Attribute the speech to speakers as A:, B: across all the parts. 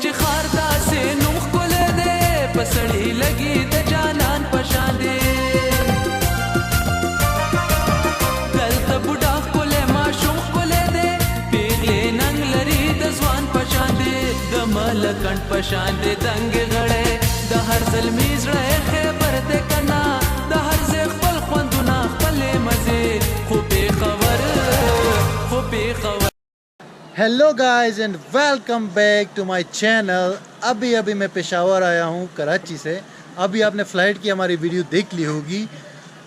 A: चिखारदा से नुख कोले दे पसड़ी लगी द जानन पशादे कल त बुढ़ा कोले माशूम कोले दे पेगले नंग लरी द जवान पशादे द मलकन पशादे दंग गड़े द हर ज़ल्मी ज़ड़े खैबर दे कना द हर ज़े खपल ख्वंदुना खपले मज़े खूबे खबर खूबे खबर।
B: Hello guys and welcome back to my channel. अभी मैं पेशावर आया हूँ कराची से। अभी आपने फ़्लाइट की हमारी वीडियो देख ली होगी।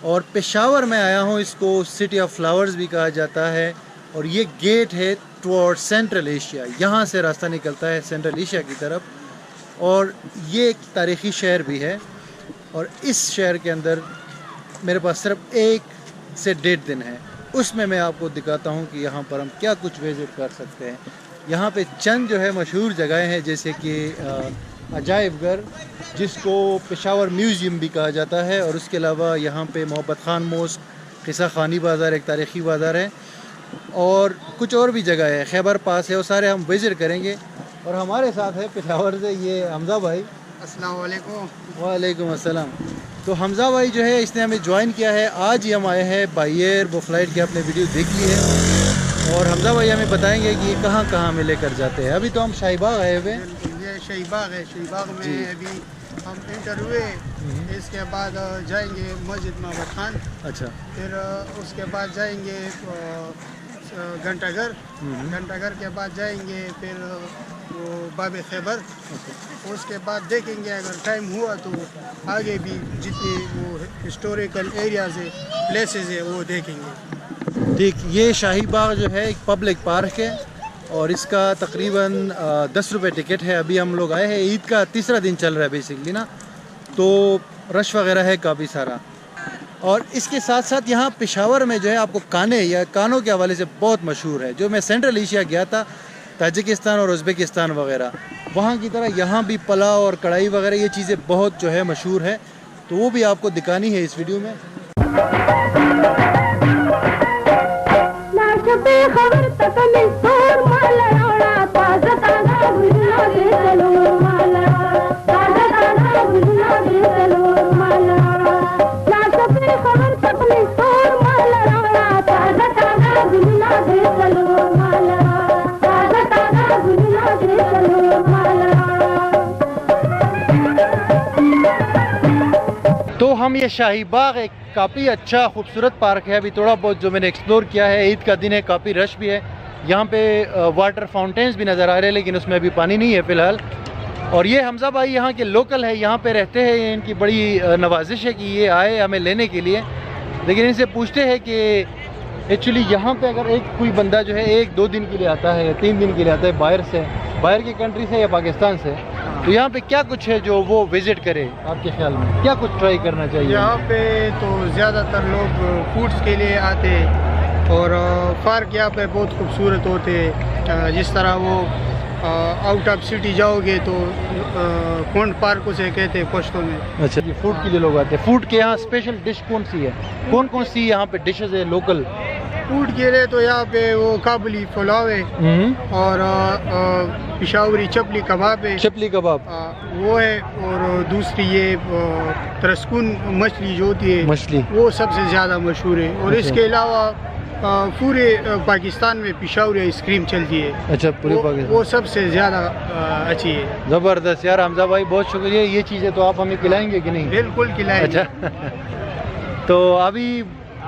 B: और पेशावर में आया हूँ, इसको सिटी ऑफ फ्लावर्स भी कहा जाता है। और ये गेट है टुवर्ड सेंट्रल एशिया, यहाँ से रास्ता निकलता है सेंट्रल एशिया की तरफ। और ये एक तारीख़ी शहर भी है। और इस शहर के अंदर मेरे पास सिर्फ 1 से 1.5 दिन है, उसमें मैं आपको दिखाता हूँ कि यहाँ पर हम क्या कुछ विज़िट कर सकते हैं। यहाँ पे चंद जो है मशहूर जगहें हैं, जैसे कि अजायब घर, जिसको पेशावर म्यूज़ियम भी कहा जाता है। और उसके अलावा यहाँ पे मोहब्बत खान मोस्क, किस्सा खानी बाज़ार, एक तारीख़ी बाज़ार है। और कुछ और भी जगह है, खैबर पास है, वो सारे हम विज़िट करेंगे। और हमारे साथ है पेशावर से ये हमज़ा भाई।
C: अस्सलाम वालेकुम।
B: वालेकुम अस्सलाम। तो हमज़ा भाई जो है, इसने हमें ज्वाइन किया है। आज ही हम आए हैं बाई एयर, वो फ़्लाइट की आपने वीडियो देख ली है। और हमज़ा भाई हमें बताएंगे कि ये कहाँ कहाँ हमें लेकर जाते हैं। अभी तो हम शाहीबाग आए हुए हैं।
C: ये शाहीबाग है, शाहीबाग में अभी हम इंटर हुए। इसके बाद जाएंगे मस्जिद मोहब्बत खान।
B: अच्छा।
C: फिर उसके बाद जाएंगे घंटाघर। घंटाघर के बाद जाएंगे फिर वो बाब खैबर। उसके बाद देखेंगे अगर टाइम हुआ तो आगे भी जितने वो हिस्टोरिकल एरियाज है, प्लेसेस है, वो देखेंगे।
B: ठीक, ये शाहीबाग जो है एक पब्लिक पार्क है और इसका तकरीबन 10 रुपये टिकट है। अभी हम लोग आए हैं, ईद का तीसरा दिन चल रहा है बेसिकली ना, तो रश वगैरह है काफ़ी सारा। और इसके साथ साथ यहाँ पेशावर में जो है आपको काने या कानों के हवाले से बहुत मशहूर है। जो मैं सेंट्रल एशिया गया था, ताजिकिस्तान और उज़्बेकिस्तान वगैरह, वहाँ की तरह यहाँ भी पुलाव और कढ़ाई वगैरह ये चीज़ें बहुत जो है मशहूर है, तो वो भी आपको दिखानी है इस वीडियो में। तो हम ये शाहीबाग एक काफ़ी अच्छा खूबसूरत पार्क है। अभी थोड़ा बहुत जो मैंने एक्सप्लोर किया है, ईद का दिन है, काफ़ी रश भी है। यहाँ पे वाटर फाउंटेन्स भी नज़र आ रहे हैं, लेकिन उसमें अभी पानी नहीं है फ़िलहाल। और ये हमज़ा भाई यहाँ के लोकल है, यहाँ पे रहते हैं। इनकी बड़ी नवाजिश है कि ये आए हमें लेने के लिए, लेकिन इनसे पूछते हैं कि एक्चुअली यहाँ पे अगर एक कोई बंदा जो है 1-2 दिन के लिए आता है या 3 दिन के लिए आता है बाहर से, बाहर की कंट्री से या पाकिस्तान से, तो यहाँ पे क्या कुछ है जो वो विज़िट करे? आपके ख्याल में क्या कुछ ट्राई करना चाहिए?
C: यहाँ पे तो ज़्यादातर लोग फूड्स के लिए आते हैं। और पार्क यहाँ पे बहुत खूबसूरत होते हैं। जिस तरह वो आउट ऑफ सिटी जाओगे तो कोंड पार्क उसे कहते हैं पश्तो में।
B: अच्छा, ये फूड के लिए लोग आते हैं। फूड के यहाँ स्पेशल डिश कौन सी है? कौन कौन सी यहाँ पे डिशेज है लोकल?
C: फूड के लिए तो यहाँ पे वो काबुली पुलाव है और पिशावरी चपली कबाब है।
B: चपली कबाब
C: वो है। और दूसरी ये तरस्कून मछली जो होती है,
B: मछली, वो
C: सबसे ज़्यादा मशहूर है। और इसके अलावा पूरे पाकिस्तान में पिशावरी आइसक्रीम चलती है।
B: अच्छा, पूरे पाकिस्तान
C: वो सबसे ज़्यादा अच्छी है।
B: ज़बरदस्त यार हमज़ा भाई, बहुत शुक्रिया। ये चीज़ें तो आप हमें खिलाएंगे कि नहीं?
C: बिल्कुल खिलाएंगे।
B: अच्छा तो अभी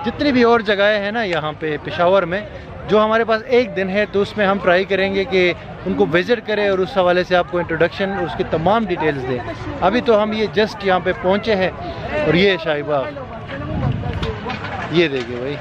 B: जितनी भी और जगहें हैं ना यहाँ पे पेशावर में, जो हमारे पास 1 दिन है, तो उसमें हम ट्राई करेंगे कि उनको विज़िट करें और उस हवाले से आपको इंट्रोडक्शन और उसकी तमाम डिटेल्स दें। अभी तो हम ये जस्ट यहाँ पे पहुँचे हैं। और ये शाहीबाग, ये देखिए भाई,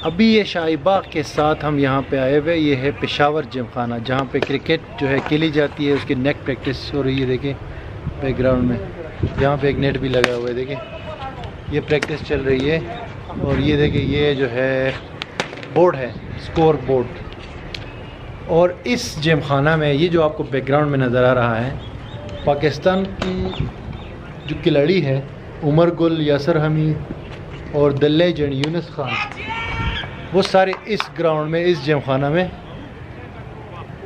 B: अभी ये शाहीबाग के साथ हम यहाँ पे आए हुए। ये है पेशावर जिम खाना, जहाँ पे क्रिकेट जो है खेली जाती है, उसकी नेट प्रैक्टिस हो रही है। देखें बैकग्राउंड में, यहाँ पे एक नेट भी लगा हुआ है, देखें ये प्रैक्टिस चल रही है। और ये देखिए ये जो है बोर्ड है, स्कोर बोर्ड, और इस जिम खाना में ये जो आपको बैकग्राउंड में नज़र आ रहा है, पाकिस्तान की जो खिलाड़ी है उमर गुल, यासर हमीद और द लेजेंड यूनुस खान, वो सारे इस ग्राउंड में, इस जिम खाना में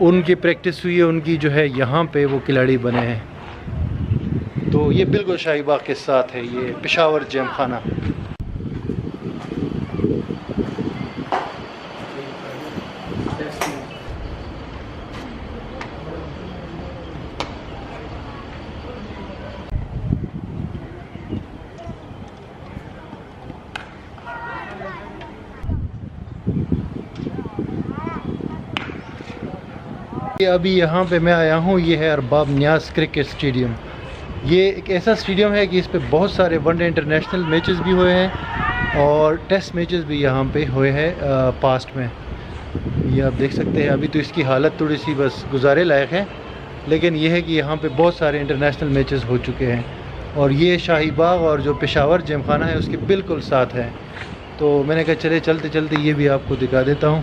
B: उनकी प्रैक्टिस हुई है। उनकी जो है यहाँ पे वो खिलाड़ी बने हैं। तो ये बिल्कुल शाही बाग के साथ है ये पेशावर जिम खाना। अभी यहाँ पे मैं आया हूँ, ये है अरबाब नियाज़ क्रिकेट स्टेडियम। ये एक ऐसा स्टेडियम है कि इस पे बहुत सारे वनडे इंटरनेशनल मैचेस भी हुए हैं और टेस्ट मैचेस भी यहाँ पे हुए हैं पास्ट में। ये आप देख सकते हैं। अभी तो इसकी हालत थोड़ी सी बस गुजारे लायक है, लेकिन ये है कि यहाँ पे बहुत सारे इंटरनेशनल मैचेस हो चुके हैं। और ये शाही बाग और जो पेशावर जिम खाना है उसके बिल्कुल साथ है। तो मैंने कहा चले चलते चलते ये भी आपको दिखा देता हूँ।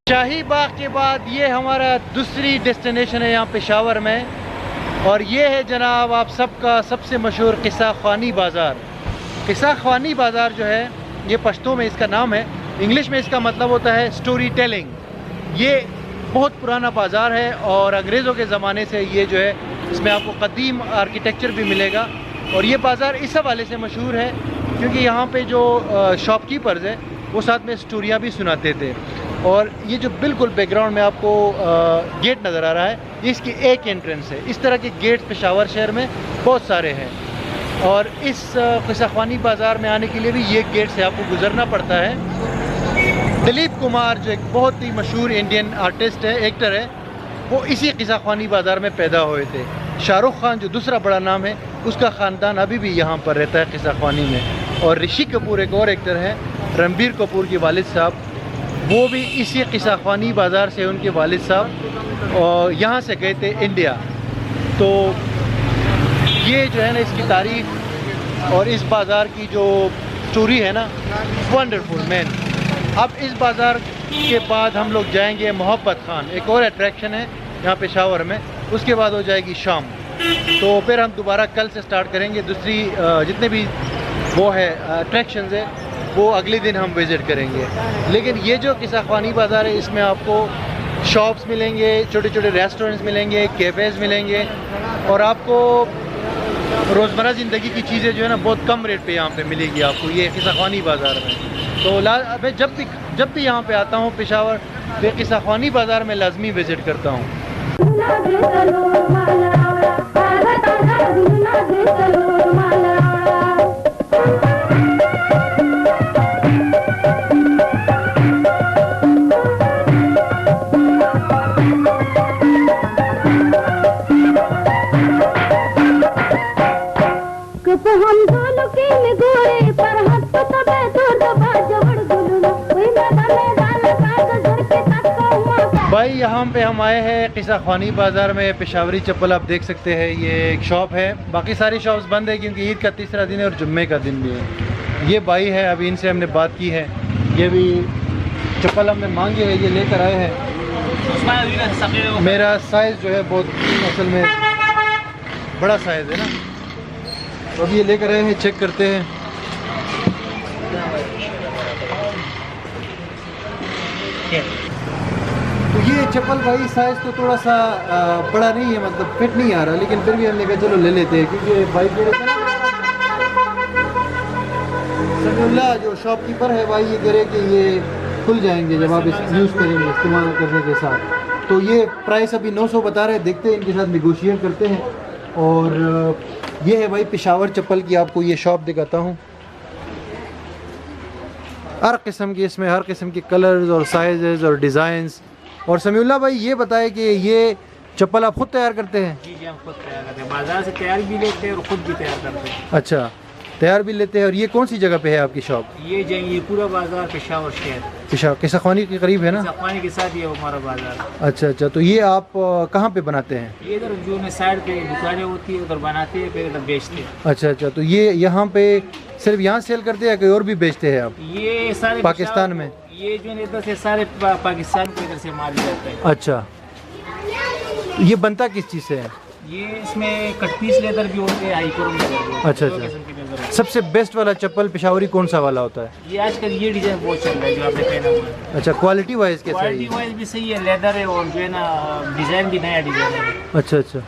B: शाही बाग के बाद ये हमारा दूसरी डेस्टिनेशन है यहाँ पेशावर में, और ये है जनाब आप सबका सबसे मशहूर किस्सा ख़्वानी बाज़ार। किस्सा ख़्वानी बाज़ार जो है ये पश्तो में इसका नाम है, इंग्लिश में इसका मतलब होता है स्टोरी टेलिंग। ये बहुत पुराना बाज़ार है और अंग्रेज़ों के ज़माने से ये जो है इसमें आपको कदीम आर्किटेक्चर भी मिलेगा। और ये बाज़ार इस हवाले से मशहूर है क्योंकि यहाँ पे जो शॉपकीपर्स है वो साथ में स्टोरियाँ भी सुनाते थे। और ये जो बिल्कुल बैकग्राउंड में आपको गेट नज़र आ रहा है, ये इसकी एक एंट्रेंस है। इस तरह के गेट्स पेशावर शहर में बहुत सारे हैं और इस किस्सा ख़्वानी बाज़ार में आने के लिए भी ये गेट से आपको गुज़रना पड़ता है। दिलीप कुमार जो एक बहुत ही मशहूर इंडियन आर्टिस्ट है, एक्टर है, वो इसी किस्सा ख़्वानी बाज़ार में पैदा हुए थे। शाहरुख खान जो दूसरा बड़ा नाम है उसका ख़ानदान अभी भी यहाँ पर रहता है किस्सा ख़्वानी में। और ऋषि कपूर एक और एक्टर है, रणबीर कपूर के वालिद साहब, वो भी इसी किस्सा ख़्वानी बाज़ार से उनके वालिद साहब और यहाँ से गए थे इंडिया। तो ये जो है ना इसकी तारीख़ और इस बाज़ार की जो स्टोरी है ना, वंडरफुल मैन। अब इस बाज़ार के बाद हम लोग जाएंगे मोहब्बत खान, एक और अट्रैक्शन है यहाँ पेशावर में। उसके बाद हो जाएगी शाम। तो फिर हम दोबारा कल से स्टार्ट करेंगे। दूसरी जितने भी वो है अट्रैक्शंस है वो अगले दिन हम विज़िट करेंगे। लेकिन ये जो किस्सा ख़्वानी बाज़ार है इसमें आपको शॉप्स मिलेंगे, छोटे छोटे रेस्टोरेंट्स मिलेंगे, कैफ़ेज़ मिलेंगे और आपको रोज़मर्रा ज़िंदगी की चीज़ें जो है ना बहुत कम रेट पे यहाँ पे मिलेगी आपको ये किस्सा ख़्वानी बाज़ार में। तो मैं जब भी यहाँ पे आता हूँ पेशावर, तो किस्सा ख़्वानी बाज़ार में लाजमी विज़िट करता हूँ। भाई यहाँ पे हम आए हैं किस्सा ख़्वानी बाज़ार में। पेशावरी चप्पल आप देख सकते हैं, ये एक शॉप है। बाकी सारी शॉप्स बंद है क्योंकि ईद का तीसरा दिन है और जुम्मे का दिन भी है। ये भाई है, अभी इनसे हमने बात की है, ये भी चप्पल हमने मांगी है, ये लेकर आए हैं। मेरा साइज़ जो है बहुत असल में बड़ा साइज़ है ना, तो अभी ये लेकर आए हैं, चेक करते हैं। तो ये चप्पल भाई साइज़ तो थोड़ा सा बड़ा नहीं है, मतलब फिट नहीं आ रहा, लेकिन फिर भी हमने कहा चलो ले लेते हैं क्योंकि भाई जो समीउल्लाह जो शॉपकीपर है भाई ये करे कि ये खुल जाएंगे जब आप इस यूज़ करेंगे इस्तेमाल करने के साथ। तो ये प्राइस अभी 900 बता रहे हैं, देखते हैं इनके साथ निगोशिएट करते हैं। और ये है भाई पेशावर चप्पल की आपको ये शॉप दिखाता हूँ। हर किस्म की इसमें हर किस्म के कलर्स और साइज़ और डिज़ाइंस। और समीउल्लाह भाई ये बताए कि ये चप्पल आप खुद तैयार करते हैं?
D: जी हम खुद तैयार करते हैं, बाजार से तैयार भी लेते हैं और खुद भी तैयार करते हैं।
B: अच्छा, तैयार भी लेते हैं। और ये कौन सी जगह पे है आपकी शॉप?
D: ये पूरा बाजार पेशावर शहर,
B: पेशावर के सखवानी के करीब है ना?
D: सफानी के साथ ये हमारा बाजार।
B: अच्छा अच्छा, तो ये आप कहाँ पे बनाते हैं?
D: ये इधर जो में साइड पे दुकानें होती है उधर बनाते हैं, फिर इधर बेचते हैं।
B: अच्छा अच्छा, तो ये यहाँ पे सिर्फ यहाँ सेल करते हैं या कहीं और भी बेचते हैं आप?
D: ये सारे
B: पाकिस्तान में?
D: ये जो इधर से सारे पाकिस्तान को इधर से माल जाता है।
B: अच्छा, ये बनता किस चीज़ से है?
D: ये इसमें कटपीस लेदर भी होते हैं, हाईक्रोम लेदर भी होते हैं।
B: अच्छा,
D: दो
B: अच्छा।
D: किस्म के लेदर होते हैं।
B: सबसे बेस्ट वाला चप्पल पेशावरी कौन सा वाला होता है?
D: ये आजकल ये डिजाइन बहुत चल रहा है जो आपने पहना हुआ है।
B: अच्छा, क्वालिटी वाइज कैसा है
D: क्वालिटी
B: ये?
D: वाइज भी सही है, लेदर है और जो है ना डिजाइन भी नया डिजाइन है।
B: अच्छा अच्छा,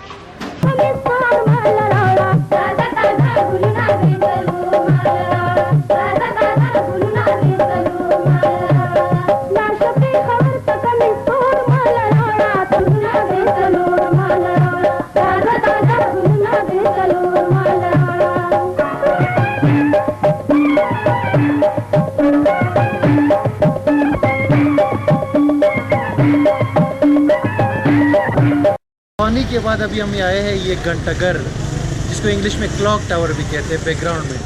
B: पानी के बाद अभी हम आए हैं ये घंटाघर, जिसको इंग्लिश में क्लॉक टावर भी कहते हैं। बैकग्राउंड में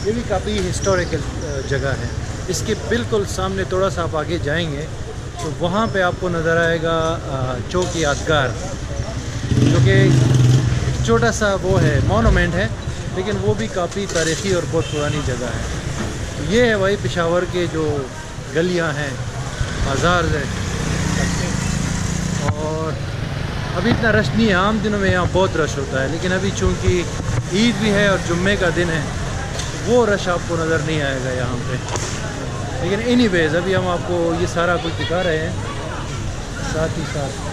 B: ये भी काफ़ी हिस्टोरिकल जगह है। इसके बिल्कुल सामने थोड़ा सा आप आगे जाएंगे तो वहाँ पे आपको नज़र आएगा चौक यादगार, जो कि एक छोटा सा वो है, मोनूमेंट है, लेकिन वो भी काफ़ी तारीख़ी और बहुत पुरानी जगह है। तो ये है भाई पेशावर के जो गलियाँ हैं, बाज़ार है। और अभी इतना रश नहीं है, आम दिनों में यहाँ बहुत रश होता है, लेकिन अभी चूँकि ईद भी है और जुम्मे का दिन है, वो रश आपको नज़र नहीं आएगा यहाँ पे। लेकिन एनीवेज अभी हम आपको ये सारा कुछ दिखा रहे हैं साथ ही साथ।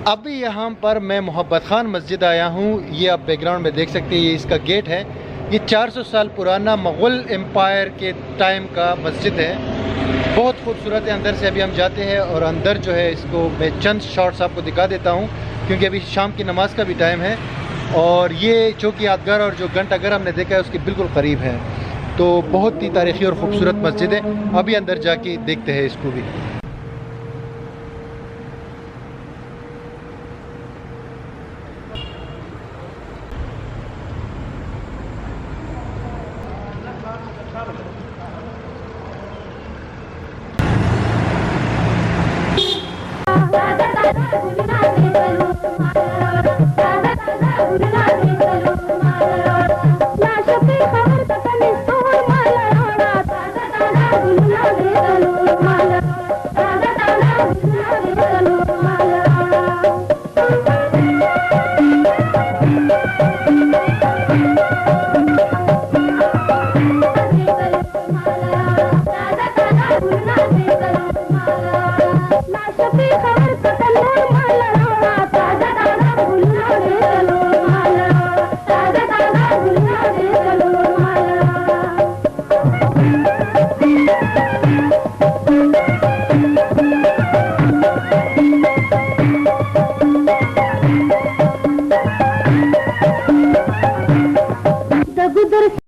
B: अभी यहाँ पर मैं मोहब्बत खान मस्जिद आया हूँ। ये आप बैकग्राउंड में देख सकते हैं, ये इसका गेट है। ये 400 साल पुराना मुग़ल एम्पायर के टाइम का मस्जिद है, बहुत खूबसूरत है। अंदर से अभी हम जाते हैं और अंदर जो है इसको मैं चंद शॉट्स आपको दिखा देता हूँ, क्योंकि अभी शाम की नमाज़ का भी टाइम है। और ये चौक यादगार और जो घंटाघर हमने देखा है उसके बिल्कुल करीब है, तो बहुत ही तारीख़ी और ख़ूबसूरत मस्जिद है। अभी अंदर जाके देखते हैं इसको भी।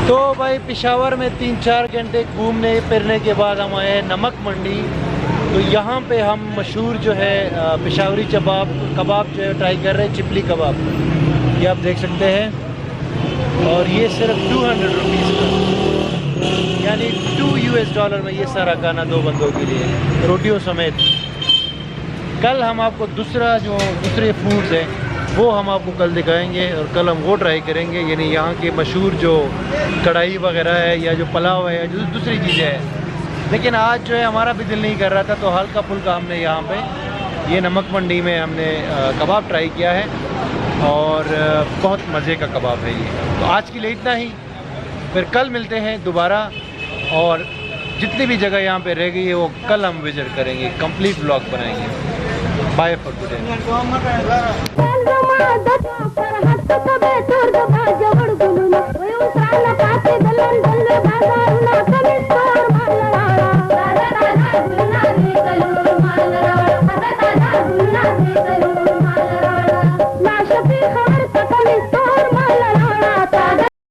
B: तो भाई पेशावर में 3-4 घंटे घूमने फिरने के बाद हम आए हैं नमक मंडी। तो यहाँ पे हम मशहूर जो है पेशावरी कबाब जो है ट्राई कर रहे हैं, चिपली कबाब। ये आप देख सकते हैं, और ये सिर्फ 200 रुपीज़ का, यानी $2 में ये सारा खाना 2 बंदों के लिए, रोटियों समेत। कल हम आपको दूसरे फूड्स हैं वो हम आपको कल दिखाएंगे, और कल हम वो ट्राई करेंगे, यानी यहाँ के मशहूर जो कढ़ाई वगैरह है या जो पुलाव है या जो दूसरी चीज़ें हैं। लेकिन आज जो है हमारा भी दिल नहीं कर रहा था, तो हल्का फुल्का हमने यहाँ पे ये नमक मंडी में हमने कबाब ट्राई किया है, और बहुत मज़े का कबाब है ये। तो आज के लिए इतना ही, फिर कल मिलते हैं दोबारा, और जितनी भी जगह यहाँ पे रह गई है वो कल हम विजिट करेंगे, कंप्लीट व्लॉग बनाएंगे। Bye for today.
E: नाशती